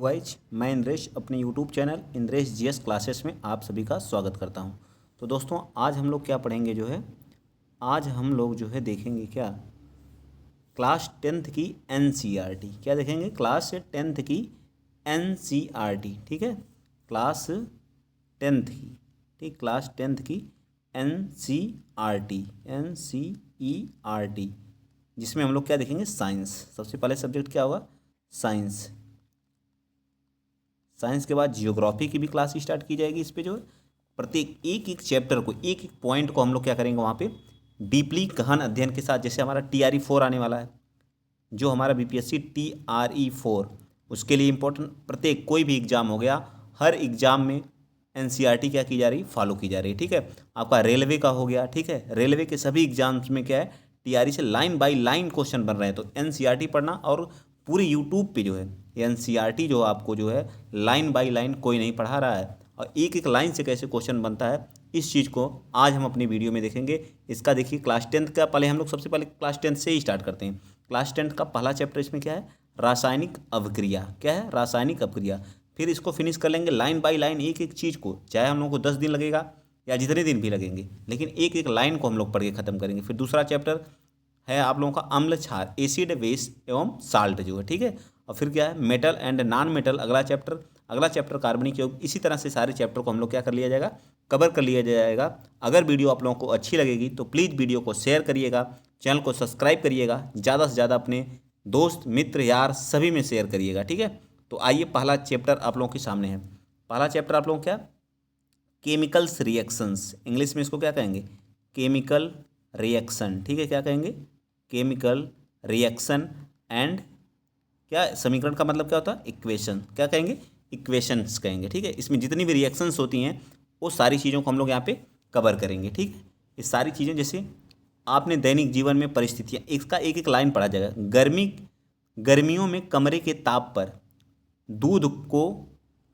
Wise मैं इंद्रेश अपने YouTube channel Indresh GS classes में आप सभी का स्वागत करता हूं। तो दोस्तों आज हम लोग क्या पढ़ेंगे आज हम लोग देखेंगे क्या क्लास 10th की एनसीईआरटी। क्या देखेंगे? क्लास 10th की एनसीईआरटी। ठीक है, क्लास 10th की, ठीक, क्लास 10th की एनसीईआरटी जिसमें हम लोग क्या देखेंगे? साइंस। सबसे पहले सब्जेक्ट क्या होगा? साइंस। साइंस के बाद जियोग्राफी की भी क्लास स्टार्ट की जाएगी। इस पे प्रत्येक एक एक चैप्टर को, एक एक पॉइंट को हम लोग क्या करेंगे वहाँ पे डीपली गहन अध्ययन के साथ। जैसे हमारा TRE 4 आने वाला है, जो हमारा BPSC TRE 4, उसके लिए इम्पोर्टेंट प्रत्येक कोई भी एग्जाम हो गया, हर एग्जाम में NCERT क्या की जा रही? फॉलो की जा रही है। ठीक है, आपका रेलवे का हो गया, ठीक है, रेलवे के सभी एग्जाम्स में क्या है? TRE से लाइन बाय लाइन क्वेश्चन बन रहे हैं। तो NCERT पढ़ना, और पूरे यूट्यूब पे NCERT आपको लाइन बाय लाइन कोई नहीं पढ़ा रहा है, और एक एक लाइन से कैसे क्वेश्चन बनता है, इस चीज़ को आज हम अपनी वीडियो में देखेंगे। इसका देखिए क्लास 10th का, पहले हम लोग सबसे पहले क्लास 10th से ही स्टार्ट करते हैं। क्लास 10th का पहला चैप्टर इसमें क्या है? रासायनिक अवक्रिया। क्या है? रासायनिक अवक्रिया। फिर इसको फिनिश कर लेंगे लाइन बाय लाइन, एक एक चीज़ को, चाहे हम लोग को 10 दिन लगेगा या जितने दिन भी लगेंगे, लेकिन एक एक लाइन को हम लोग पढ़ के ख़त्म करेंगे। फिर दूसरा चैप्टर है आप लोगों का अम्ल क्षार, एसिड बेस एवं साल्ट ठीक है। और फिर क्या है? मेटल एंड नॉन मेटल, अगला चैप्टर कार्बनिक यौगिक। इसी तरह से सारे चैप्टर को हम लोग क्या कर लिया जाएगा? कवर कर लिया जाएगा। अगर वीडियो आप लोगों को अच्छी लगेगी तो प्लीज़ वीडियो को शेयर करिएगा, चैनल को सब्सक्राइब करिएगा, ज़्यादा से ज़्यादा अपने दोस्त मित्र यार सभी में शेयर करिएगा। ठीक है, तो आइए पहला चैप्टर आप लोगों के सामने है। पहला चैप्टर आप लोगों क्या? Chemicals reactions. इंग्लिश में इसको क्या कहेंगे? Chemical reaction. ठीक है, क्या कहेंगे? केमिकल रिएक्शन एंड क्या समीकरण का मतलब क्या होता है? इक्वेशन। क्या कहेंगे? इक्वेशंस कहेंगे। ठीक है, इसमें जितनी भी रिएक्शंस होती हैं वो सारी चीज़ों को हम लोग यहाँ पे कवर करेंगे। ठीक है, ये सारी चीज़ें जैसे आपने दैनिक जीवन में परिस्थितियाँ, इसका एक एक लाइन पढ़ा जाएगा। गर्मियों में कमरे के ताप पर दूध को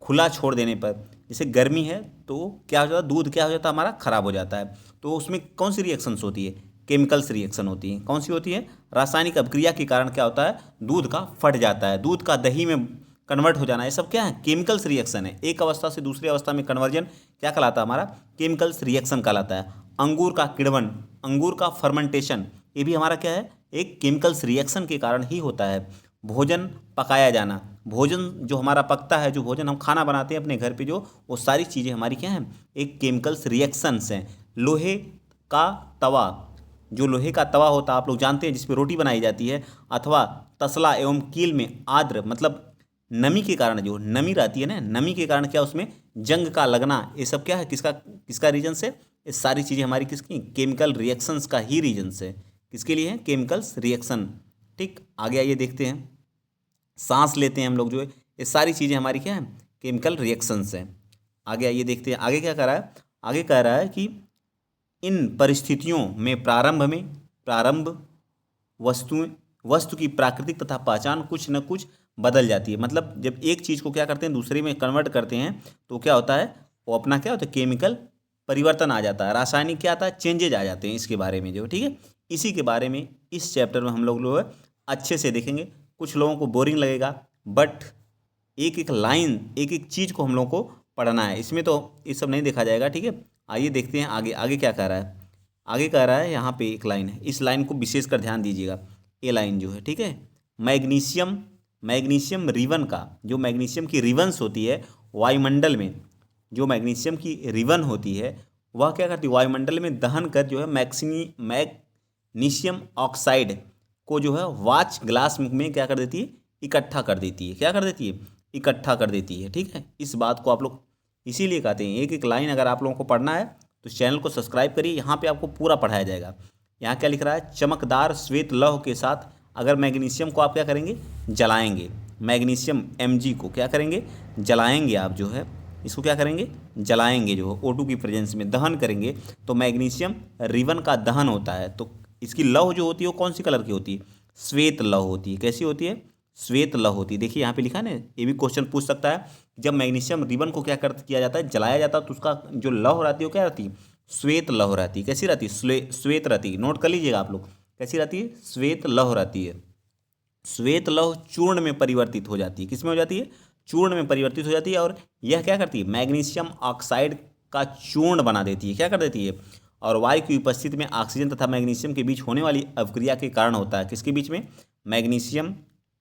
खुला छोड़ देने पर, जैसे गर्मी है तो क्या हो जाता है? दूध क्या हो जाता है? हमारा खराब हो जाता है। तो उसमें कौन सी रिएक्शंस होती है? केमिकल्स रिएक्शन होती है। कौन सी होती है? रासायनिक अभिक्रिया के कारण क्या होता है? दूध का फट जाता है, दूध का दही में कन्वर्ट हो जाना, ये सब क्या है? केमिकल्स रिएक्शन है। एक अवस्था से दूसरी अवस्था में कन्वर्जन क्या कहलाता है? हमारा केमिकल्स रिएक्शन कहलाता है। अंगूर का किण्वन, अंगूर का फर्मेंटेशन, ये भी हमारा क्या है? एक केमिकल्स रिएक्शन के कारण ही होता है। भोजन पकाया जाना, भोजन जो हमारा पकता है, जो भोजन हम खाना बनाते हैं अपने घर पे, वो सारी चीज़ें हमारी क्या हैं? एक केमिकल्स रिएक्शंस हैं। लोहे का तवा, जो लोहे का तवा होता है आप लोग जानते हैं, जिस पे रोटी बनाई जाती है, अथवा तसला एवं कील में आर्द्र मतलब नमी के कारण, जो नमी रहती है ना, नमी के कारण क्या उसमें जंग का लगना, ये सब क्या है? किसका रीजन से? ये सारी चीज़ें हमारी किसकी? केमिकल रिएक्शंस का ही रीजन से। किसके लिए है? Chemicals reaction. ठीक, आगे आइए देखते हैं। सांस लेते हैं हम लोग, ये सारी चीज़ें हमारी क्या है? केमिकल रिएक्शंस हैं। आगे आइए देखते हैं, आगे क्या कह रहा है? आगे कह रहा है कि इन परिस्थितियों में प्रारंभ वस्तु की प्राकृतिक तथा पहचान कुछ न कुछ बदल जाती है। मतलब जब एक चीज़ को क्या करते हैं? दूसरे में कन्वर्ट करते हैं, तो क्या होता है? वो अपना क्या होता है? केमिकल परिवर्तन आ जाता है, रासायनिक क्या आता है? चेंजेज आ जाते हैं। इसके बारे में ठीक है, इसी के बारे में इस चैप्टर में हम लोग अच्छे से देखेंगे। कुछ लोगों को बोरिंग लगेगा, बट एक एक लाइन, एक एक चीज़ को हम लोगों को पढ़ना है। इसमें तो ये सब नहीं देखा जाएगा। ठीक है, आइए देखते हैं आगे। आगे क्या कह रहा है? आगे कह रहा है, यहाँ पे एक लाइन है, इस लाइन को विशेषकर ध्यान दीजिएगा। ये लाइन है, ठीक है, मैग्नीशियम रिवन का, जो मैग्नीशियम की रिवंस होती है वायुमंडल में, जो मैग्नीशियम की रिवन होती है वह क्या करती है? वायुमंडल में दहन कर मैग्नीशियम ऑक्साइड को वाच ग्लास में क्या कर देती है? इकट्ठा कर देती है। क्या कर देती है? इकट्ठा कर देती है। ठीक है, इस बात को आप लोग इसीलिए कहते हैं, एक एक लाइन अगर आप लोगों को पढ़ना है तो चैनल को सब्सक्राइब करिए, यहाँ पे आपको पूरा पढ़ाया जाएगा। यहाँ क्या लिख रहा है? चमकदार श्वेत लौह के साथ अगर मैग्नीशियम को आप क्या करेंगे? जलाएंगे। मैग्नीशियम Mg को क्या करेंगे? जलाएंगे। आप इसको क्या करेंगे? जलाएंगे, O2 की प्रेजेंस में दहन करेंगे, तो मैग्नीशियम रिवन का दहन होता है। तो इसकी लौह जो होती है वो कौन सी कलर की होती है? श्वेत लौह होती है। कैसी होती है? श्वेत लौह होती है। देखिए यहाँ पे लिखा है ना, ये भी क्वेश्चन पूछ सकता है। जब मैग्नीशियम रिबन को क्या किया जाता है? जलाया जाता है, तो उसका जो लौह रहती है वो क्या रहती है? श्वेत लौह रहती है। कैसी रहती है? श्वेत रहती है। नोट कर लीजिएगा आप लोग, कैसी रहती है? श्वेत लौह रहती है। श्वेत लौह चूर्ण में परिवर्तित हो जाती है। किस में हो जाती है? चूर्ण में परिवर्तित हो जाती है और यह क्या करती है, मैग्नीशियम ऑक्साइड का चूर्ण बना देती है। क्या कर देती है, और वायु की उपस्थिति में ऑक्सीजन तथा मैग्नीशियम के बीच होने वाली अवक्रिया के कारण होता है। किसके बीच में, मैग्नीशियम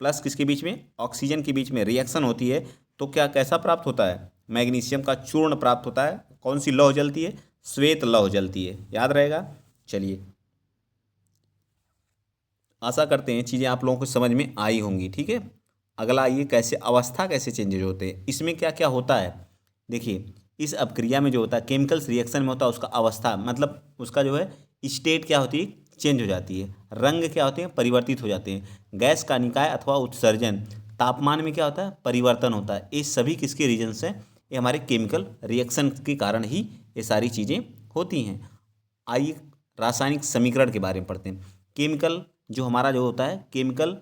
प्लस किसके बीच में, ऑक्सीजन के बीच में रिएक्शन होती है तो क्या कैसा प्राप्त होता है, मैग्नीशियम का चूर्ण प्राप्त होता है। कौन सी लौह जलती है, श्वेत लौह जलती है, याद रहेगा। चलिए, आशा करते हैं चीज़ें आप लोगों को समझ में आई होंगी। ठीक है, अगला आइए, कैसे अवस्था कैसे चेंजेज होते हैं, इसमें क्या क्या होता है। देखिए, इस अपक्रिया में जो होता है, केमिकल्स रिएक्शन में होता है, उसका अवस्था मतलब उसका जो है स्टेट क्या होती है, चेंज हो जाती है। रंग क्या होते हैं, परिवर्तित हो जाते हैं। गैस का निकाय अथवा उत्सर्जन, तापमान में क्या होता है, परिवर्तन होता है। ये सभी किसके रीजन से, ये हमारे केमिकल रिएक्शन के कारण ही ये सारी चीज़ें होती हैं। आइए रासायनिक समीकरण के बारे में पढ़ते हैं। केमिकल जो हमारा जो होता है, केमिकल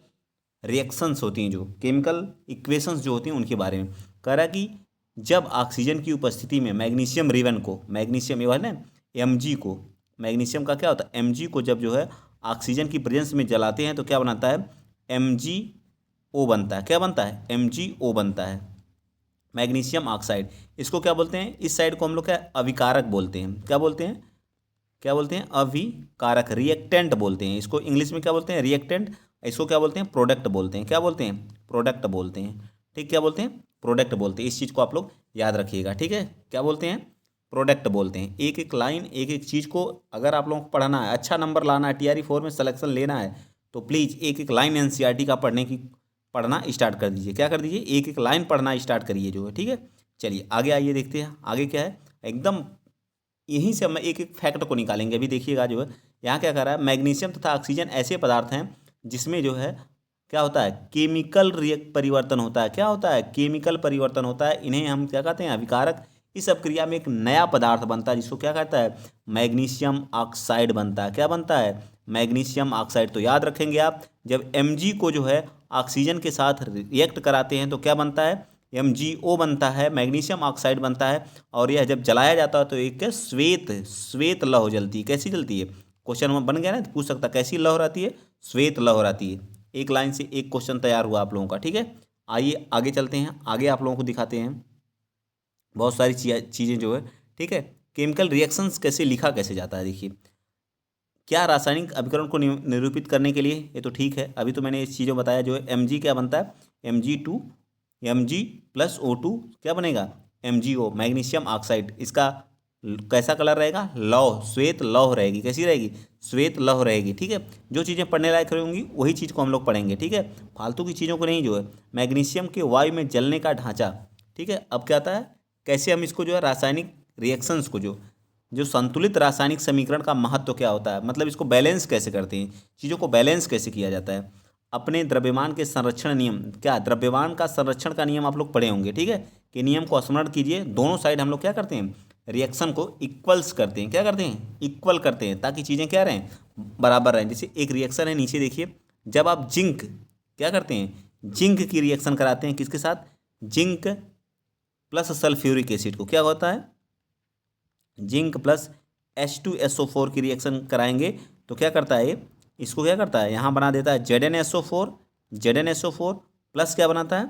रिएक्शंस होती हैं, जो केमिकल इक्वेशंस जो होती हैं उनके बारे में कह रहा है कि जब ऑक्सीजन की उपस्थिति में मैग्नीशियम रिवन को, मैग्नीशियम ये ना Mg को, मैग्नीशियम का क्या होता है, Mg को जब जो है ऑक्सीजन की प्रेजेंस में जलाते हैं तो क्या बनाता है, MgO बनता है। क्या बनता है, MgO बनता है, मैग्नीशियम ऑक्साइड। इसको क्या बोलते हैं, इस साइड को हम लोग क्या अविकारक बोलते हैं। क्या बोलते हैं, क्या बोलते हैं, अविकारक, रिएक्टेंट बोलते हैं इसको। इंग्लिश में क्या बोलते हैं, रिएक्टेंट। इसको क्या बोलते हैं, प्रोडक्ट बोलते हैं। क्या बोलते हैं, प्रोडक्ट बोलते हैं। ठीक, क्या बोलते हैं, प्रोडक्ट बोलते हैं। इस चीज़ को आप लोग याद रखिएगा। ठीक है, क्या बोलते हैं, प्रोडक्ट बोलते हैं। एक एक लाइन, एक एक चीज़ को अगर आप लोगों को पढ़ना है, अच्छा नंबर लाना है, TRE 4 में सिलेक्शन लेना है, तो प्लीज़ एक एक लाइन NCERT का पढ़ना स्टार्ट कर दीजिए। क्या कर दीजिए, एक एक लाइन पढ़ना स्टार्ट करिए जो है। ठीक है, चलिए आगे आइए, देखते हैं आगे क्या है। एकदम यहीं से हम एक एक फैक्ट को निकालेंगे। अभी देखिएगा जो है यहाँ क्या कर रहा है, मैग्नीशियम तथा ऑक्सीजन ऐसे पदार्थ हैं जिसमें जो है क्या होता है, केमिकल परिवर्तन होता है। क्या होता है, केमिकल परिवर्तन होता है। इन्हें हम क्या कहते हैं, अभिकारक। इस अपक्रिया में एक नया पदार्थ बनता है जिसको क्या कहता है, मैग्नीशियम ऑक्साइड बनता है। क्या बनता है, मैग्नीशियम ऑक्साइड। तो याद रखेंगे आप, जब Mg को जो है ऑक्सीजन के साथ रिएक्ट कराते हैं तो क्या बनता है, MgO बनता है, मैग्नीशियम ऑक्साइड बनता है। और यह जब जलाया जाता है तो एक श्वेत लौह जलती है। कैसी जलती है, क्वेश्चन में बन गया ना, पूछ सकता कैसी लौह रहती है, श्वेत लौह रहती है। एक लाइन से एक क्वेश्चन तैयार हुआ आप लोगों का। ठीक है, आइए आगे चलते हैं, आगे आप लोगों को दिखाते हैं बहुत सारी चीज़ें जो है। ठीक है, केमिकल रिएक्शंस कैसे लिखा कैसे जाता है। देखिए, क्या रासायनिक अभिकरण को निरूपित करने के लिए, ये तो ठीक है, अभी तो मैंने इस चीज़ों बताया। जो है Mg क्या बनता है, Mg प्लस O2 क्या बनेगा, MgO, मैग्नीशियम ऑक्साइड। इसका कैसा कलर रहेगा, लौह, श्वेत लौह रहेगी। कैसी रहेगी, श्वेत लौह रहेगी। ठीक है, जो चीज़ें पढ़ने लायक रहेंगी वही चीज़ को हम लोग पढ़ेंगे। ठीक है, फालतू की चीज़ों को नहीं। जो है मैग्नीशियम के वायु में जलने का ढांचा। ठीक है, अब क्या आता है, कैसे हम इसको जो है रासायनिक रिएक्शंस को जो संतुलित रासायनिक समीकरण का महत्व क्या होता है, मतलब इसको बैलेंस कैसे करते हैं, चीज़ों को बैलेंस कैसे किया जाता है। अपने द्रव्यमान के संरक्षण नियम, क्या द्रव्यमान का संरक्षण का नियम आप लोग पढ़े होंगे। ठीक है, कि नियम को स्मरण कीजिए। दोनों साइड हम लोग क्या करते हैं, रिएक्शन को इक्वल्स करते हैं। क्या करते हैं, इक्वल करते हैं, ताकि चीज़ें क्या रहें, बराबर रहें। जैसे एक रिएक्शन है, नीचे देखिए, जब आप जिंक क्या करते हैं, जिंक की रिएक्शन कराते हैं किसके साथ, जिंक प्लस सल्फ्यूरिक एसिड को, क्या होता है, जिंक प्लस H2SO4 की रिएक्शन कराएंगे तो क्या करता है ये, इसको क्या करता है, यहाँ बना देता है ZnSO4 प्लस क्या बनाता है,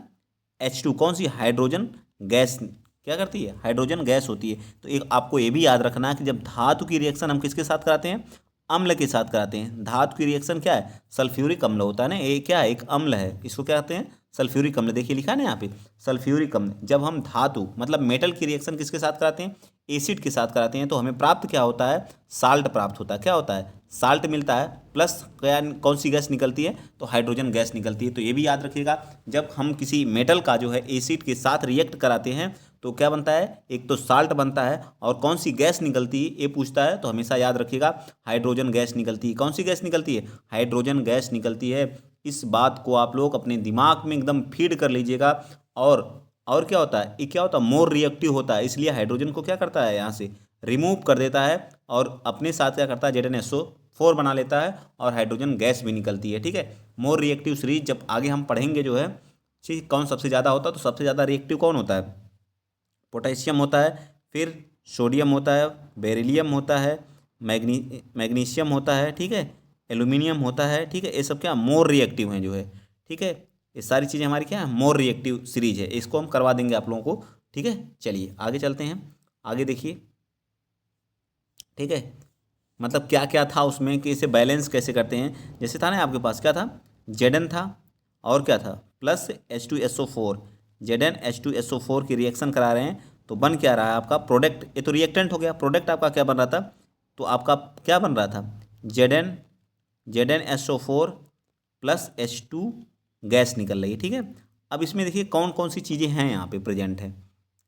H2, कौन सी, हाइड्रोजन गैस। क्या करती है, हाइड्रोजन गैस होती है। तो एक आपको ये भी याद रखना है कि जब धातु की रिएक्शन हम किसके साथ कराते हैं, अम्ल के साथ कराते हैं। धातु की रिएक्शन क्या है, सल्फ्यूरिक अम्ल होता है ना, ये क्या है, एक अम्ल है, इसको क्या कहते हैं, सल्फ्यूरिक अम्ल। देखिए लिखा है ना यहाँ पे, सल्फ्यूरिक अम्ल। जब हम धातु मतलब मेटल की रिएक्शन किसके साथ कराते हैं, एसिड के साथ कराते हैं, तो हमें प्राप्त क्या होता है, साल्ट प्राप्त होता है। क्या होता है, साल्ट मिलता है, प्लस क्या, कौन सी गैस निकलती है, तो हाइड्रोजन गैस निकलती है। तो ये भी याद रखिएगा, जब हम किसी मेटल का जो है एसिड के साथ रिएक्ट कराते हैं तो क्या बनता है, एक तो साल्ट बनता है, और कौन सी गैस निकलती है ये पूछता है तो हमेशा याद रखिएगा, हाइड्रोजन गैस निकलती है। कौन सी गैस निकलती है, हाइड्रोजन गैस निकलती है। इस बात को आप लोग अपने दिमाग में एकदम फीड कर लीजिएगा। और क्या होता है, ये क्या होता है, मोर रिएक्टिव होता है, इसलिए हाइड्रोजन को क्या करता है, यहाँ से रिमूव कर देता है और अपने साथ क्या करता है, ZnSO4 बना लेता है, और हाइड्रोजन गैस भी निकलती है। ठीक है, मोर रिएक्टिव सीरीज जब आगे हम पढ़ेंगे जो है, ठीक, कौन सबसे ज़्यादा होता है, तो सबसे ज़्यादा रिएक्टिव कौन होता है, पोटेशियम होता है, फिर सोडियम होता है, बेरिलियम होता है, मैग्नीशियम होता है, ठीक है, एल्यूमिनियम होता है। ठीक है, ये सब क्या मोर रिएक्टिव हैं जो है। ठीक है, ये सारी चीज़ें हमारी क्या है, मोर रिएक्टिव सीरीज है, इसको हम करवा देंगे आप लोगों को। ठीक है, चलिए आगे चलते हैं। आगे देखिए, ठीक है, मतलब क्या क्या था उसमें कि इसे बैलेंस कैसे करते हैं। जैसे था ना आपके पास क्या था, Zn था और क्या था प्लस H2SO4, Zn H2SO4 की रिएक्शन करा रहे हैं तो बन क्या रहा है आपका प्रोडक्ट। ये तो रिएक्टेंट हो गया, प्रोडक्ट आपका क्या बन रहा था, तो आपका क्या बन रहा था ZnSO4 प्लस H2 गैस निकल रही है। ठीक है, अब इसमें देखिए कौन कौन सी चीज़ें हैं यहाँ पे प्रेजेंट है,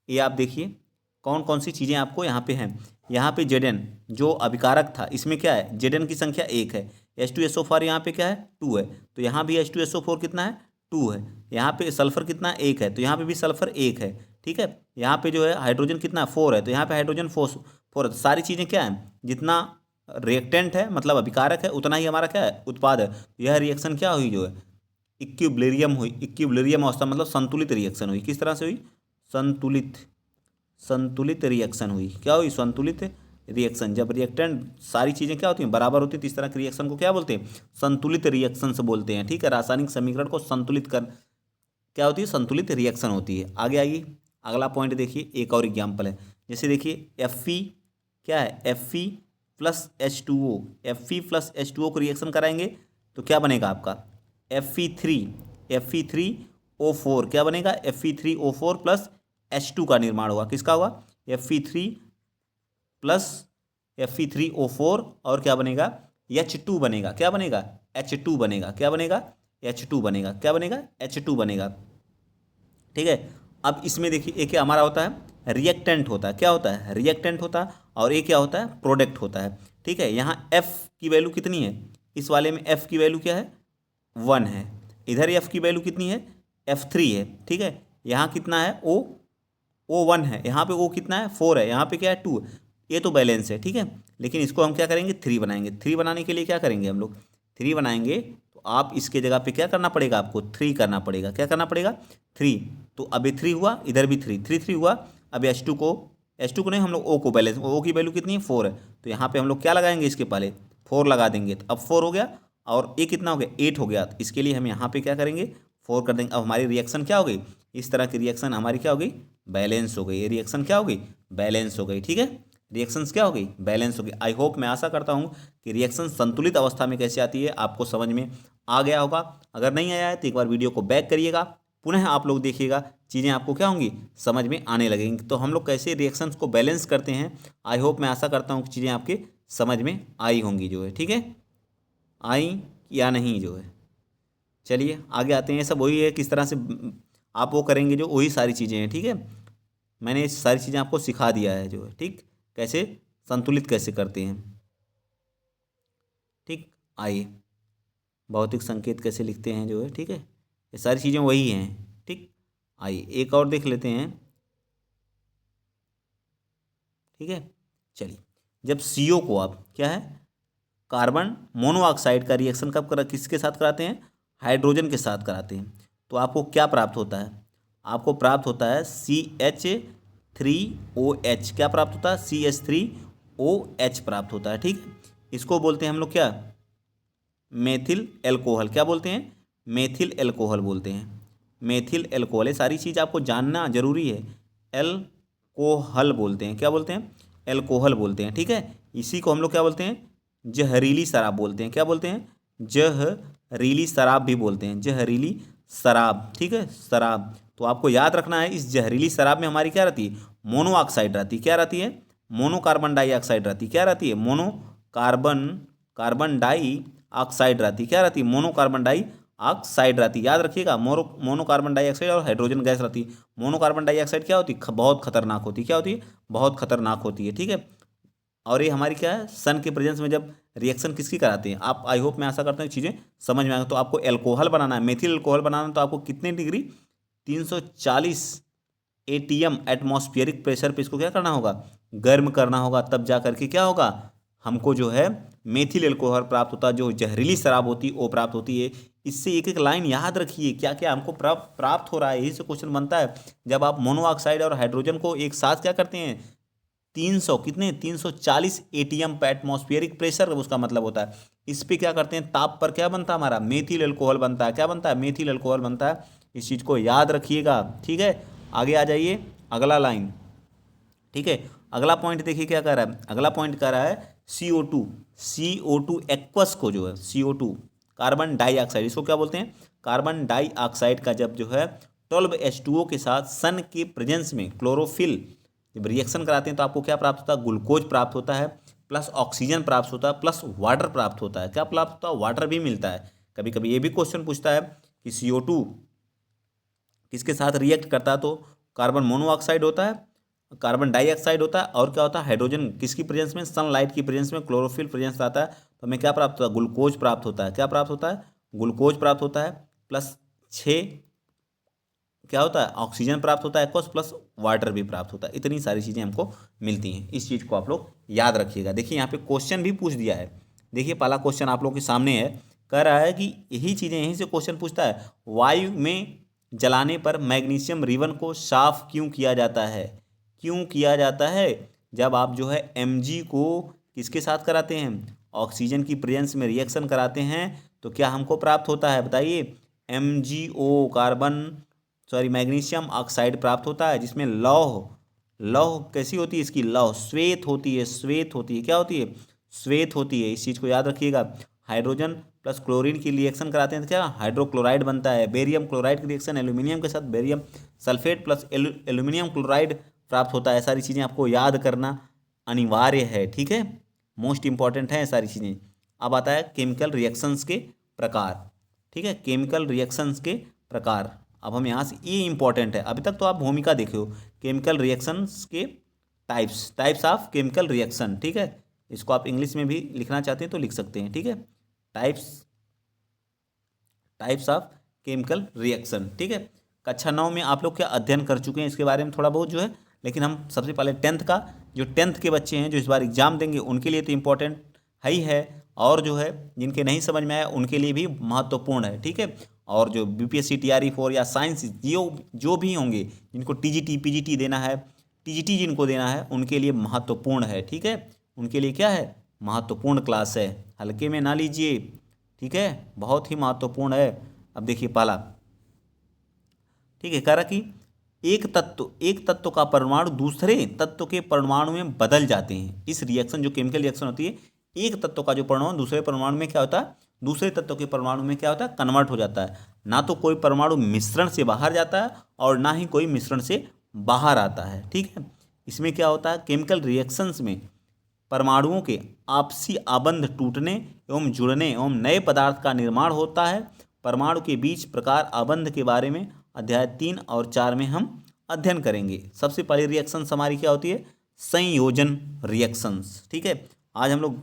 ये आप देखिए कौन कौन सी चीज़ें आपको यहाँ पे हैं। यहाँ पे Zn जो अभिकारक था इसमें क्या है, Zn की संख्या 1 है, H2SO4 यहाँ पे क्या है 2 है, तो यहाँ भी H2SO4 कितना है 2 है। यहाँ पे सल्फर कितना 1 है, तो यहाँ पे भी सल्फर 1 है। ठीक है, यहाँ पे जो है हाइड्रोजन कितना 4 है, तो यहाँ पे हाइड्रोजन 4 है। तो सारी चीज़ें क्या है, जितना रिएक्टेंट है मतलब अभिकारक है उतना ही हमारा क्या है उत्पाद है। तो यह रिएक्शन क्या हुई जो है इक्विलिब्रियम हुई, इक्विलिब्रियम अवस्था मतलब संतुलित रिएक्शन हुई। किस तरह से हुई, संतुलित रिएक्शन हुई। क्या हुई, संतुलित रिएक्शन। जब रिएक्टेंट सारी चीज़ें क्या होती हैं बराबर होती है तो इस तरह के रिएक्शन को क्या बोलते हैं, संतुलित रिएक्शन से बोलते हैं। ठीक है, रासायनिक समीकरण को संतुलित कर क्या होती है, संतुलित रिएक्शन होती है। आगे आइए, अगला पॉइंट देखिए, एक और एग्जाम्पल है। जैसे देखिए Fe क्या है, Fe plus H2O, Fe plus H2O को रिएक्शन कराएंगे तो क्या बनेगा आपका Fe3O4 क्या बनेगा, Fe3O4 प्लस H2 का निर्माण होगा। किसका होगा, Fe3 प्लस Fe3O4 और क्या बनेगा H2 बनेगा। क्या बनेगा, H2 बनेगा। क्या बनेगा, H2 बनेगा। क्या बनेगा, H2 बनेगा। ठीक है, अब इसमें देखिए एक क्या हमारा होता है रिएक्टेंट होता है, क्या होता है रिएक्टेंट होता है, और एक क्या होता है प्रोडक्ट होता है। ठीक है, यहाँ F की वैल्यू कितनी है, इस वाले में F की वैल्यू क्या है 1 है, इधर F की वैल्यू कितनी है F3 है। ठीक है, यहाँ कितना है O 1 है, यहाँ पे O कितना है 4 है, यहाँ पे क्या है 2। ये तो बैलेंस है। ठीक है, लेकिन इसको हम क्या करेंगे 3 बनाएंगे। 3 बनाने के लिए क्या करेंगे हम लोग, 3 बनाएंगे तो आप इसके जगह पे क्या करना पड़ेगा, आपको 3 करना पड़ेगा। क्या करना पड़ेगा 3, तो अब ये 3 हुआ, इधर भी 3 3 3 हुआ। अब H2 को नहीं हम लोग O को बैलेंस, O की वैल्यू कितनी है 4 है, तो यहाँ पे हम लोग क्या लगाएंगे इसके पहले 4 लगा देंगे, तो अब 4 हो गया और ये कितना हो गया 8 हो गया। तो इसके लिए हम यहाँ पे क्या करेंगे 4 कर देंगे। अब हमारी रिएक्शन क्या हो गई, इस तरह की रिएक्शन हमारी क्या हो गई बैलेंस हो गई। ये रिएक्शन क्या हो गई बैलेंस हो गई। ठीक है, रिएक्शंस क्या हो गई बैलेंस हो गई। आई होप, मैं आशा करता हूँ कि रिएक्शन संतुलित अवस्था में कैसे आती है आपको समझ में आ गया होगा। अगर नहीं आया है तो एक बार वीडियो को बैक करिएगा, पुनः आप लोग देखिएगा, चीज़ें आपको क्या होंगी समझ में आने लगेंगी। तो हम लोग कैसे रिएक्शंस को बैलेंस करते हैं, आई होप, मैं आशा करता हूँ कि चीज़ें आपके समझ में आई होंगी जो है। ठीक है, आई या नहीं जो है। चलिए आगे आते हैं, सब वही है, किस तरह से आप वो करेंगे जो वही सारी चीज़ें हैं। ठीक है, मैंने ये सारी चीज़ें आपको सिखा दिया है जो है। ठीक, कैसे संतुलित कैसे करते हैं। ठीक, आइए भौतिक संकेत कैसे लिखते हैं जो है। ठीक है, ये सारी चीज़ें वही हैं। ठीक, आइए एक और देख लेते हैं। ठीक है, चलिए, जब CO को आप क्या है कार्बन मोनोऑक्साइड का रिएक्शन कब किसके साथ कराते हैं, हाइड्रोजन के साथ कराते हैं, तो आपको क्या प्राप्त होता है, आपको प्राप्त होता है CH3OH। क्या प्राप्त होता है CH3OH प्राप्त होता है। ठीक, इसको बोलते हैं हम लोग क्या मेथिल एल्कोहल। क्या बोलते हैं मेथिल एल्कोहल बोलते हैं, मेथिल एल्कोहल। ये सारी चीज़ आपको जानना जरूरी है। एल्कोहल बोलते हैं, क्या बोलते हैं एल्कोहल बोलते हैं। ठीक है, इसी को हम लोग क्या बोलते हैं जहरीली शराब बोलते हैं। क्या बोलते हैं जहरीली शराब भी बोलते हैं, जहरीली शराब। ठीक है, शराब। तो आपको याद रखना है इस जहरीली शराब में हमारी क्या रहती है मोनो ऑक्साइड रहती है। क्या रहती है मोनो कार्बन डाइऑक्साइड रहती है। क्या रहती है मोनो कार्बन डाइऑक्साइड रहती है। क्या रहती है मोनो कार्बन डाइऑक्साइड रहती है। याद रखिएगा, मोनो कार्बन डाइऑक्साइड और हाइड्रोजन गैस रहती है। मोनो कार्बन डाइऑक्साइड क्या होती है बहुत खतरनाक होती है। क्या होती है बहुत खतरनाक होती है। ठीक है, और ये हमारी क्या है सन के प्रेजेंस में जब रिएक्शन किसकी कराते हैं आप, आई होप, मैं आशा करता हूँ चीज़ें समझ में आएंगी। तो आपको एल्कोहल बनाना है, मेथिल एल्कोहल बनाना है, तो आपको कितने डिग्री 340 ATM एटमॉस्फेरिक प्रेशर पे इसको क्या करना होगा गर्म करना होगा, तब जा करके क्या होगा हमको जो है मेथिल एल्कोहल प्राप्त होता है, जो जहरीली शराब होती है वो प्राप्त होती है। इससे एक एक लाइन याद रखिए क्या क्या हमको प्राप्त हो रहा है, यही से क्वेश्चन बनता है। जब आप मोनोऑक्साइड और हाइड्रोजन को एक साथ क्या करते हैं 300 कितने 340 एटीएम पर एटमॉस्फेरिक प्रेशर उसका मतलब होता है। इस पे क्या करते हैं, ताप पर क्या बनता है हमारा मेथिल अल्कोहल बनता है। क्या बनता है, मेथिल अल्कोहल बनता है। इस चीज़ को याद रखिएगा, ठीक है। आगे आ जाइए, अगला लाइन, ठीक है। अगला पॉइंट देखिए क्या कह रहा है, अगला पॉइंट कह रहा है CO2 एक्वस को जो है CO2 कार्बन डाइऑक्साइड, इसको क्या बोलते हैं, कार्बन डाइऑक्साइड का जब जो है 12H2O के साथ सन के प्रेजेंस में क्लोरोफिल जब रिएक्शन कराते हैं तो आपको क्या प्राप्त होता है, ग्लूकोज प्राप्त होता है, प्लस ऑक्सीजन प्राप्त होता है, प्लस वाटर प्राप्त होता है। क्या प्राप्त होता है, वाटर भी मिलता है। कभी कभी ये भी क्वेश्चन पूछता है कि CO2 किसके साथ रिएक्ट करता है, तो कार्बन मोनोऑक्साइड होता है, कार्बन डाइऑक्साइड होता है, और क्या होता है, हाइड्रोजन किसकी प्रेजेंस में, सनलाइट की प्रेजेंस में, क्लोरोफिल प्रेजेंस आता है, तो हमें क्या प्राप्त होता है, ग्लूकोज प्राप्त होता है। क्या प्राप्त होता है, ग्लूकोज प्राप्त होता है, प्लस 6 क्या होता है, ऑक्सीजन प्राप्त होता है एक्वस, प्लस वाटर भी प्राप्त होता है। इतनी सारी चीज़ें हमको मिलती हैं। इस चीज़ को आप लोग याद रखिएगा। देखिए यहाँ पे क्वेश्चन भी पूछ दिया है। देखिए पहला क्वेश्चन आप लोग के सामने है, कह रहा है कि यही चीज़ें यहीं से क्वेश्चन पूछता है, वायु में जलाने पर मैग्नीशियम रिबन को साफ क्यों किया जाता है। क्यों किया जाता है, जब आप जो है Mg को किसके साथ कराते हैं, ऑक्सीजन की प्रेजेंस में रिएक्शन कराते हैं, तो क्या हमको प्राप्त होता है, बताइए, MgO मैग्नीशियम ऑक्साइड प्राप्त होता है, जिसमें लौह कैसी होती है, इसकी लौह श्वेत होती है, श्वेत होती है। क्या होती है, श्वेत होती है। इस चीज़ को याद रखिएगा। हाइड्रोजन प्लस क्लोरीन की रिएक्शन कराते हैं तो क्या हाइड्रोक्लोराइड बनता है। बेरियम क्लोराइड की रिएक्शन एल्यूमिनियम के साथ barium sulphate plus aluminium chloride प्राप्त होता है। सारी चीज़ें आपको याद करना अनिवार्य है, ठीक है, मोस्ट इंपॉर्टेंट है सारी चीज़ें। अब आता है केमिकल रिएक्शंस के प्रकार, ठीक है, केमिकल रिएक्शंस के प्रकार। अब हम यहाँ से, ये इंपॉर्टेंट है, अभी तक तो आप भूमिका देखे हो, केमिकल रिएक्शंस के टाइप्स ऑफ केमिकल रिएक्शन, ठीक है। इसको आप इंग्लिश में भी लिखना चाहते हैं तो लिख सकते हैं, ठीक है, टाइप्स ऑफ केमिकल रिएक्शन, ठीक है। कक्षा 9 में आप लोग क्या अध्ययन कर चुके हैं इसके बारे में थोड़ा बहुत जो है, लेकिन हम सबसे पहले 10th का, जो 10th के बच्चे हैं जो इस बार एग्जाम देंगे उनके लिए तो इम्पोर्टेंट है ही है, और जो है जिनके नहीं समझ में आया उनके लिए भी महत्वपूर्ण है, ठीक है। और जो BPSC TRE 4 या साइंस जो भी होंगे, जिनको TGT PGT देना है, TGT जिनको देना है, उनके लिए महत्वपूर्ण है, ठीक है। उनके लिए क्या है, महत्वपूर्ण क्लास है, हल्के में ना लीजिए, ठीक है, बहुत ही महत्वपूर्ण है। अब देखिए पहला, ठीक है, कह रहा कि एक तत्व का परमाणु दूसरे तत्व के परमाणु में बदल जाते हैं। इस रिएक्शन जो केमिकल रिएक्शन होती है, एक तत्व का जो परमाणु दूसरे परमाणु में क्या होता है, दूसरे तत्व के परमाणु में क्या होता है, कन्वर्ट हो जाता है। ना तो कोई परमाणु मिश्रण से बाहर जाता है और ना ही कोई मिश्रण से बाहर आता है, ठीक है। इसमें क्या होता है, केमिकल रिएक्शंस में परमाणुओं के आपसी आबंध टूटने एवं जुड़ने एवं नए पदार्थ का निर्माण होता है। परमाणु के बीच प्रकार आबंध के बारे में अध्याय 3 और 4 में हम अध्ययन करेंगे। सबसे पहली रिएक्शंस हमारी क्या होती है, संयोजन रिएक्शंस, ठीक है। आज हम लोग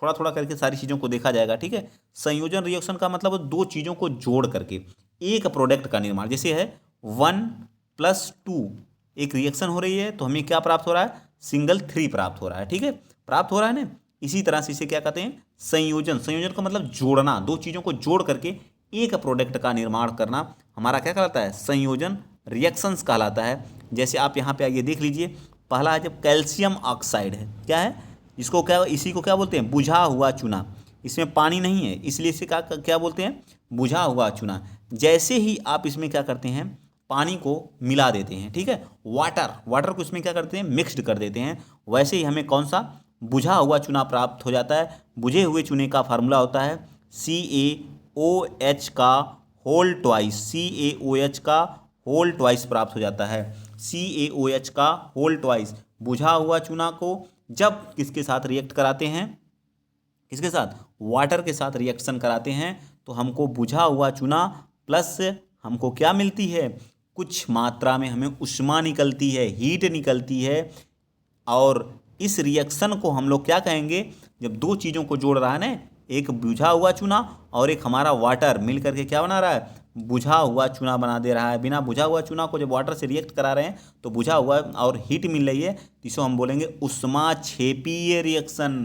थोड़ा थोड़ा करके सारी चीज़ों को देखा जाएगा, ठीक है। संयोजन रिएक्शन का मतलब दो चीज़ों को जोड़ करके एक प्रोडक्ट का निर्माण, जैसे है 1+2 एक रिएक्शन हो रही है तो हमें क्या प्राप्त हो रहा है, सिंगल 3 प्राप्त हो रहा है, ठीक है, प्राप्त हो रहा है ना। इसी तरह से इसे क्या कहते हैं, संयोजन। संयोजन का मतलब जोड़ना, दो चीज़ों को जोड़ करके एक प्रोडक्ट का निर्माण करना हमारा क्या कहलाता है, संयोजन रिएक्शंस कहलाता है। जैसे आप यहाँ पे आइए देख लीजिए, पहला है जब कैल्शियम ऑक्साइड है, क्या है, इसको क्या, इसी को क्या बोलते हैं, बुझा हुआ चूना। इसमें पानी नहीं है इसलिए इसे क्या क्या बोलते हैं, बुझा हुआ चूना। जैसे ही आप इसमें क्या करते हैं, पानी को मिला देते हैं, ठीक है, वाटर को इसमें क्या करते हैं, मिक्स्ड कर देते हैं, वैसे ही हमें कौन सा, बुझा हुआ चूना प्राप्त हो जाता है। बुझे हुए चूने का फार्मूला होता है CaOH का होल ट्वाइस, CaOH का होल ट्वाइस प्राप्त हो जाता है, CaOH का होल ट्वाइस। बुझा हुआ चूना को जब किसके साथ रिएक्ट कराते हैं, किसके साथ, वाटर के साथ रिएक्शन कराते हैं, तो हमको बुझा हुआ चूना प्लस हमको क्या मिलती है, कुछ मात्रा में हमें ऊष्मा निकलती है, हीट निकलती है। और इस रिएक्शन को हम लोग क्या कहेंगे, जब दो चीज़ों को जोड़ रहा है ना, एक बुझा हुआ चूना और एक हमारा वाटर मिल करके क्या बना रहा है, बुझा हुआ चूना बना दे रहा है। बिना बुझा हुआ चूना को जब वाटर से रिएक्ट करा रहे हैं तो बुझा हुआ और हीट मिल रही है, तो इसको हम बोलेंगे ऊष्माक्षेपीय रिएक्शन।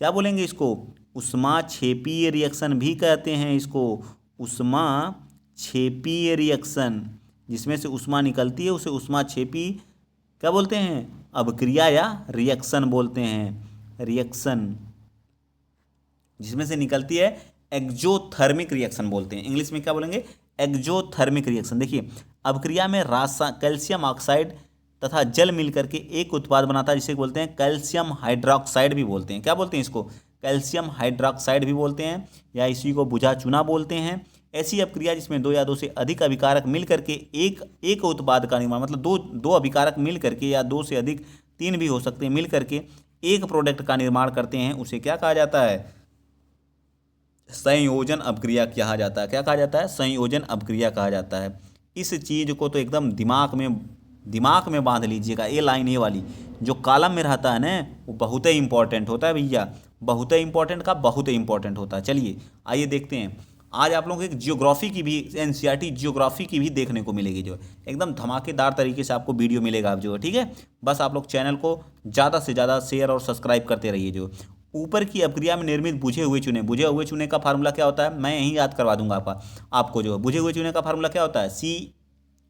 क्या बोलेंगे इसको, ऊष्माक्षेपीय रिएक्शन भी कहते हैं इसको, ऊष्माक्षेपीय रिएक्शन। जिसमें से ऊष्मा निकलती है उसे ऊष्माक्षेपी क्या बोलते हैं, अभिक्रिया या रिएक्शन बोलते हैं, रिएक्शन, जिसमें से निकलती है एक्जोथर्मिक रिएक्शन बोलते हैं। इंग्लिश में क्या बोलेंगे, एक्जोथर्मिक रिएक्शन। देखिए अभिक्रिया में कैल्शियम ऑक्साइड तथा जल मिलकर के एक उत्पाद बनाता है जिसे बोलते हैं कैल्शियम हाइड्रोक्साइड भी बोलते हैं। क्या बोलते हैं इसको, कैल्शियम हाइड्रोक्साइड भी बोलते हैं, या इसी को बुझा चूना बोलते हैं। ऐसी अपक्रिया जिसमें दो या दो से अधिक अभिकारक मिल करके एक उत्पाद का निर्माण, मतलब दो अभिकारक मिल करके, या दो से अधिक, तीन भी हो सकते हैं, मिल करके एक प्रोडक्ट का निर्माण करते हैं, उसे क्या कहा जाता है, संयोजन अपक्रिया कहा जाता है। क्या कहा जाता है, संयोजन अपक्रिया कहा जाता है। इस चीज़ को तो एकदम दिमाग में बांध लीजिएगा। ये लाइन, ये वाली जो कॉलम में रहता है ना, वो बहुत ही इंपॉर्टेंट होता है भैया, बहुत ही इंपॉर्टेंट का बहुत ही इंपॉर्टेंट होता है। चलिए आइए देखते हैं, आज आप लोगों को एक जियोग्राफी की भी, एनसीईआरटी जियोग्राफी की भी देखने को मिलेगी, जो एकदम धमाकेदार तरीके से आपको वीडियो मिलेगा आप जो, ठीक है। बस आप लोग चैनल को ज़्यादा से ज़्यादा शेयर और सब्सक्राइब करते रहिए। जो ऊपर की अपक्रिया में निर्मित बुझे हुए चूने का फार्मूला क्या होता है, मैं यहीं याद करवा दूंगा आपको। जो बुझे हुए चूने का फार्मूला क्या होता है, सी,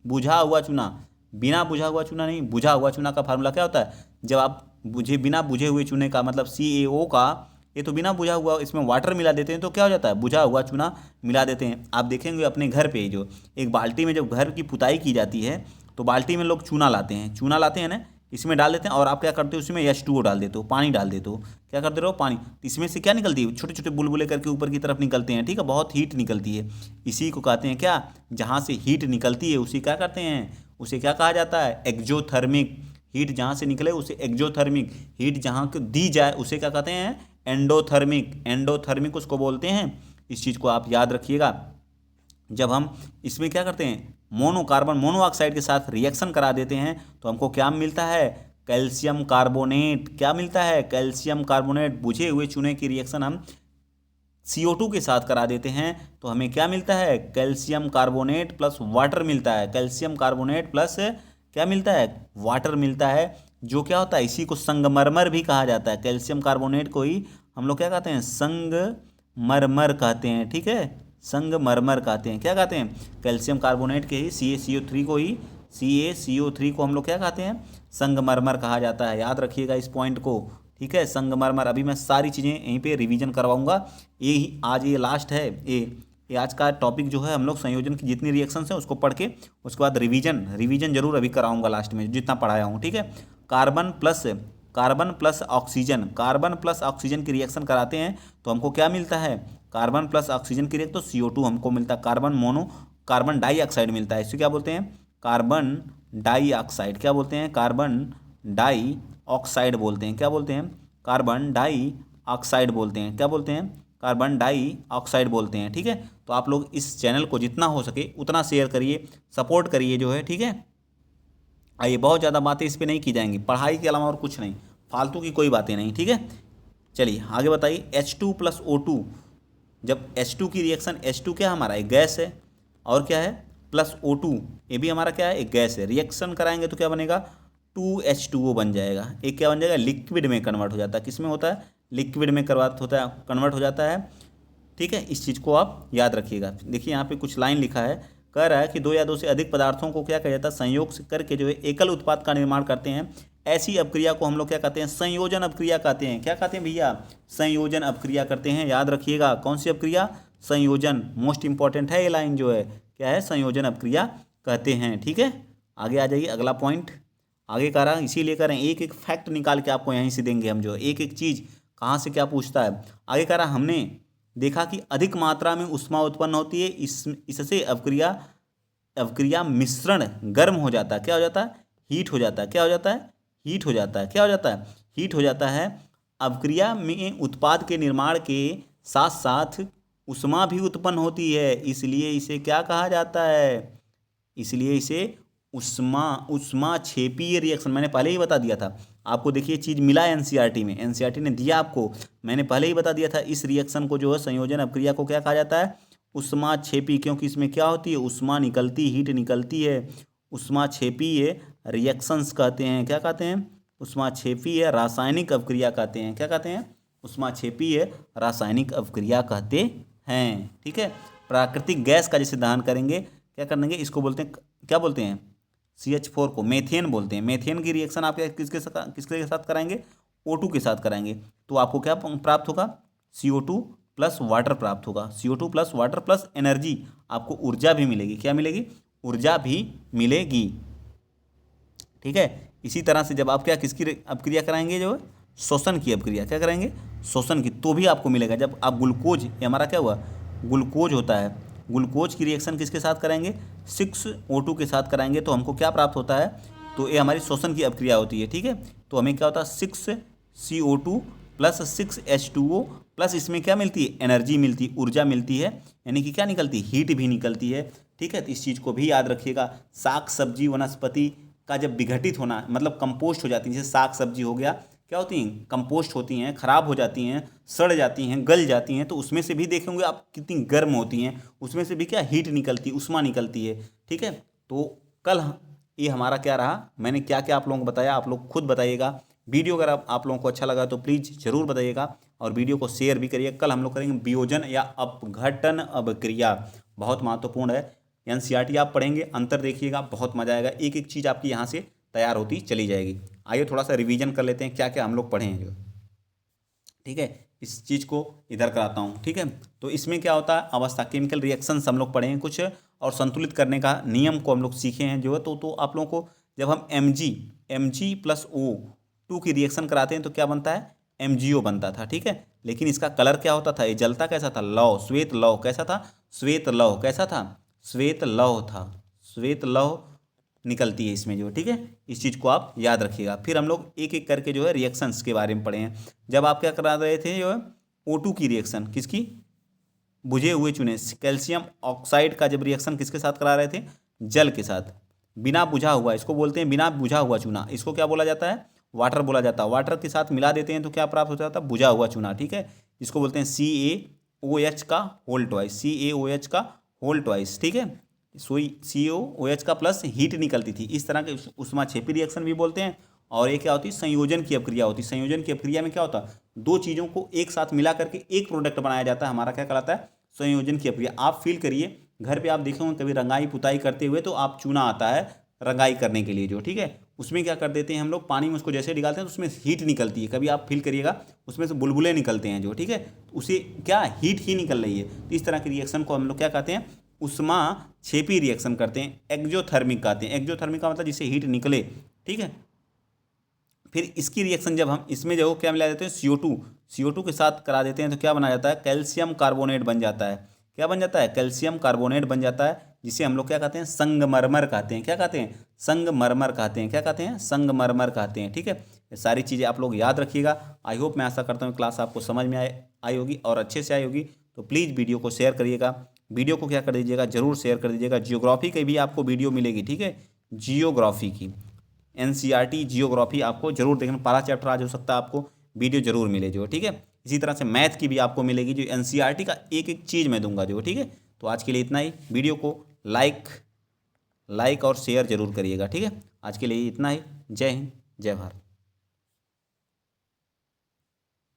बुझा हुआ चूना, बिना बुझा हुआ चूना नहीं, बुझा हुआ चूना का फार्मूला क्या होता है, जब आप बिना बुझे हुए चूने का मतलब CaO का, ये तो बिना बुझा हुआ, इसमें वाटर मिला देते हैं तो क्या हो जाता है, बुझा हुआ चूना मिला देते हैं। आप देखेंगे अपने घर पे जो एक बाल्टी में जब घर की पुताई की जाती है तो बाल्टी में लोग चूना लाते हैं ना, इसमें डाल देते हैं, और आप क्या करते हो, उसमें H2O डाल देते हो, पानी डाल देते हो, क्या करते रहो, पानी। इसमें से क्या निकलती है, छोटे छोटे बुलबुले करके ऊपर की तरफ निकलते हैं, ठीक है, बहुत हीट निकलती है। इसी को कहते हैं क्या, जहाँ से हीट निकलती है उसे क्या करते हैं, उसे क्या कहा जाता है, एक्जोथर्मिक। हीट जहाँ से निकले उसे एक्जोथर्मिक, हीट जहाँ को दी जाए उसे क्या कहते हैं, एंडोथर्मिक उसको बोलते हैं। इस चीज़ को आप याद रखिएगा। जब हम इसमें क्या करते हैं, कार्बन मोनोऑक्साइड के साथ रिएक्शन करा देते हैं तो हमको क्या मिलता है, कैल्शियम कार्बोनेट। क्या मिलता है, कैल्शियम कार्बोनेट। बुझे हुए चूने की रिएक्शन हम CO2 के साथ करा देते हैं तो हमें क्या मिलता है, कैल्शियम कार्बोनेट प्लस वाटर मिलता है। कैल्शियम कार्बोनेट प्लस क्या मिलता है, वाटर मिलता है, जो क्या होता है, इसी को संगमरमर भी कहा जाता है। कैल्शियम कार्बोनेट को ही हम लोग क्या कहते हैं, संगमरमर कहते हैं, ठीक है, संगमरमर कहते हैं। क्या कहते हैं, कैल्शियम कार्बोनेट के ही CaCO3 को ही, CaCO3 को हम लोग क्या कहते हैं, संगमरमर कहा जाता है। याद रखिएगा इस पॉइंट को, ठीक है, संगमरमर। अभी मैं सारी चीज़ें यहीं पे रिवीजन करवाऊंगा। ये आज ये लास्ट है, ये आज का टॉपिक जो है, हम लोग संयोजन की जितनी रिएक्शंस हैं उसको पढ़ के उसके बाद रिवीजन जरूर अभी कराऊंगा लास्ट में, जितना पढ़ाया हूँ, ठीक है। कार्बन प्लस ऑक्सीजन की रिएक्शन कराते हैं तो हमको क्या मिलता है, कार्बन प्लस ऑक्सीजन की रिएक्शन तो CO2 हमको मिलता है, कार्बन डाइऑक्साइड मिलता है। इसे क्या बोलते हैं, कार्बन डाइऑक्साइड। क्या बोलते हैं, कार्बन डाइऑक्साइड बोलते हैं। क्या बोलते हैं, कार्बन डाइऑक्साइड बोलते हैं। क्या बोलते हैं, कार्बन डाइऑक्साइड बोलते हैं, ठीक है। तो आप लोग इस चैनल को जितना हो सके उतना शेयर करिए, सपोर्ट करिए जो है, ठीक है। आइए, बहुत ज़्यादा बातें इस पर नहीं की जाएंगी, पढ़ाई के अलावा और कुछ नहीं, फालतू की कोई बातें नहीं, ठीक है। चलिए आगे बताइए, H2 प्लस O2, जब H2 की रिएक्शन, H2 क्या हमारा एक गैस है, और क्या है, प्लस O2 ये भी हमारा क्या है, एक गैस है। रिएक्शन कराएंगे तो क्या बनेगा, 2H2O बन जाएगा। एक क्या बन जाएगा, लिक्विड में कन्वर्ट हो जाता है। किस में होता है, लिक्विड में कन्वर्ट हो जाता है, ठीक है। इस चीज़ को आप याद रखिएगा। देखिए यहाँ पे कुछ लाइन लिखा है, कह रहा है कि दो या दो से अधिक पदार्थों को क्या कहा जाता है, संयोग से करके जो है एकल उत्पाद का निर्माण करते हैं। ऐसी अपक्रिया को हम लोग क्या कहते हैं, संयोजन अपक्रिया कहते हैं। क्या कहते हैं भैया, संयोजन अपक्रिया करते हैं। याद रखिएगा, कौन सी अपक्रिया, संयोजन। मोस्ट इंपॉर्टेंट है ये लाइन जो है, क्या है, संयोजन अपक्रिया कहते हैं, ठीक है। आगे आ जाइए, अगला पॉइंट आगे कह रहा है, इसीलिए कह रहे हैं एक एक फैक्ट निकाल के आपको यहीं से देंगे हम, जो एक एक चीज़ कहाँ से क्या पूछता है। आगे कह रहा है, हमने देखा कि अधिक मात्रा में ऊष्मा उत्पन्न होती है, इससे अवक्रिया मिश्रण गर्म हो जाता है। क्या हो जाता है, हीट हो जाता है। क्या हो जाता है, हीट हो जाता है। क्या हो जाता है, हीट हो जाता है। अवक्रिया में उत्पाद के निर्माण के साथ साथ ऊष्मा भी उत्पन्न होती है, इसलिए इसे क्या कहा जाता है, इसलिए इसे ऊष्माक्षेपीय रिएक्शन। मैंने पहले ही बता दिया था आपको, देखिए चीज़ मिला एनसीईआरटी में, एनसीईआरटी ने दिया आपको, मैंने पहले ही बता दिया था। इस रिएक्शन को जो है, संयोजन अपक्रिया को क्या कहा जाता है, ऊष्माक्षेपी, क्योंकि इसमें क्या होती है, ऊष्मा निकलती, हीट निकलती है, ऊष्माक्षेपीय रिएक्शंस कहते हैं। क्या कहते हैं, ऊष्माक्षेपीय रासायनिक अपक्रिया कहते हैं। क्या कहते हैं, ऊष्माक्षेपीय रासायनिक अपक्रिया कहते हैं, ठीक है। प्राकृतिक गैस का जैसे दहन करेंगे, क्या करेंगे, इसको बोलते हैं, क्या बोलते हैं, CH4 को मेथेन बोलते हैं। मेथेन की रिएक्शन आप किसके साथ कराएंगे, O2 के साथ कराएंगे, तो आपको क्या प्राप्त होगा, CO2 प्लस वाटर प्राप्त होगा। CO2 plus water plus energy, आपको ऊर्जा भी मिलेगी। क्या मिलेगी, ऊर्जा भी मिलेगी। ठीक है, इसी तरह से जब आप क्या किसकी अपक्रिया कराएंगे, जो शोषण की अपक्रिया, क्या कराएंगे, शोषण की, तो भी आपको मिलेगा। जब आप ग्लूकोज, ये हमारा क्या हुआ, ग्लूकोज होता है, ग्लूकोज की रिएक्शन किसके साथ कराएंगे, 6O2 के साथ कराएंगे, तो हमको क्या प्राप्त होता है, तो ये हमारी शोषण की अपक्रिया होती है। ठीक है, तो हमें क्या होता है, 6CO2 प्लस 6H2O प्लस इसमें क्या मिलती है, एनर्जी मिलती है, ऊर्जा मिलती है, यानी कि क्या निकलती है, हीट भी निकलती है। ठीक है, तो इस चीज़ को भी याद रखिएगा। साग सब्जी वनस्पति का जब विघटित होना, मतलब कंपोस्ट हो जाती है, जैसे साग सब्जी हो गया, क्या होती हैं, कंपोस्ट होती हैं, खराब हो जाती हैं, सड़ जाती हैं, गल जाती हैं, तो उसमें से भी देखेंगे आप कितनी गर्म होती हैं, उसमें से भी क्या हीट निकलती है, उष्मा निकलती है। ठीक है, तो कल ये हमारा क्या रहा, मैंने क्या क्या आप लोगों को बताया, आप लोग खुद बताइएगा। वीडियो अगर आप लोगों को अच्छा लगा तो प्लीज़ ज़रूर बताइएगा, और वीडियो को शेयर भी करिए। कल हम लोग करेंगे वियोजन या अपघटन अभिक्रिया, बहुत महत्वपूर्ण है। NCERT आप पढ़ेंगे, अंतर देखिएगा, बहुत मजा आएगा, एक एक चीज़ आपकी यहाँ से तैयार होती चली जाएगी। आइए थोड़ा सा रिवीजन कर लेते हैं, क्या क्या हम लोग पढ़े हैं। ठीक है, इस चीज़ को इधर कराता हूँ। ठीक है, तो इसमें क्या होता है, अवस्था, केमिकल रिएक्शंस हम लोग पढ़े हैं कुछ, और संतुलित करने का नियम को हम लोग सीखे हैं जो है। तो आप लोगों को जब हम Mg प्लस O2 की रिएक्शन कराते हैं तो क्या बनता है, MgO बनता था। ठीक है, लेकिन इसका कलर क्या होता था, ये जलता कैसा था, लौह, श्वेत लौह, कैसा था, श्वेत लौह, कैसा था, श्वेत लौह था, श्वेत लौह निकलती है इसमें जो। ठीक है, इस चीज़ को आप याद रखिएगा। फिर हम लोग एक एक करके जो है रिएक्शंस के बारे में पढ़े हैं। जब आप क्या करा रहे थे, जो है O2 की रिएक्शन, किसकी, बुझे हुए चूने, कैल्शियम ऑक्साइड का जब रिएक्शन किसके साथ करा रहे थे, जल के साथ, बिना बुझा हुआ, इसको बोलते हैं बिना बुझा हुआ चूना, इसको क्या बोला जाता है, वाटर बोला जाता है। वाटर के साथ मिला देते हैं तो क्या प्राप्त हो जाता है, बुझा हुआ चूना। ठीक है, इसको बोलते हैं CaOH का होल ट्वाइस, CaOH का होल ट्वाइस। ठीक है, CaOH का प्लस हीट निकलती थी, इस तरह के ऊष्माक्षेपी रिएक्शन भी बोलते हैं। और ये क्या होती है, संयोजन की अपक्रिया होती है। संयोजन की अपक्रिया में क्या होता है, दो चीज़ों को एक साथ मिला करके एक प्रोडक्ट बनाया जाता है, हमारा क्या कहलाता है, संयोजन की अपक्रिया। आप फील करिए, घर पे आप देखेंगे कभी रंगाई पुताई करते हुए, तो आप चूना आता है रंगाई करने के लिए जो। ठीक है, उसमें क्या कर देते हैं हम लोग, पानी में उसको जैसे डालते हैं तो उसमें हीट निकलती है, कभी आप फील करिएगा, उसमें से बुलबुले निकलते हैं जो। ठीक है, उसे क्या हीट ही निकल रही है। तो इस तरह की रिएक्शन को हम लोग क्या कहते हैं, ऊष्माक्षेपी रिएक्शन करते हैं, एक्जोथर्मिक कहते हैं। एक्जोथर्मिक का मतलब जिससे हीट निकले। ठीक है, फिर इसकी रिएक्शन जब हम इसमें जो क्या मिला देते हैं, CO2 के साथ करा देते हैं तो क्या बना जाता है, कैल्शियम कार्बोनेट बन जाता है। क्या बन जाता है, कैल्शियम कार्बोनेट बन जाता है, जिसे हम लोग क्या कहते हैं, संगमरमर कहते हैं। क्या कहते हैं, संगमरमर कहते हैं। क्या कहते हैं, संगमरमर कहते हैं। ठीक है, ये सारी चीज़ें आप लोग याद रखिएगा। आई होप, मैं आशा करता हूँ क्लास आपको समझ में आई होगी और अच्छे से आई होगी। तो प्लीज़ वीडियो को शेयर करिएगा, वीडियो को क्या कर दीजिएगा, जरूर शेयर कर दीजिएगा। जियोग्राफी की भी आपको वीडियो मिलेगी। ठीक है, जियोग्राफी की, NCERT जियोग्राफी आपको जरूर देखना, पहला चैप्टर आज हो सकता है आपको वीडियो जरूर मिले जो। ठीक है, इसी तरह से मैथ की भी आपको मिलेगी, जो NCERT का एक एक चीज़ मैं दूंगा जो। ठीक है, तो आज के लिए इतना ही। वीडियो को लाइक और शेयर जरूर करिएगा। ठीक है, आज के लिए इतना ही। जय हिंद, जय भारत।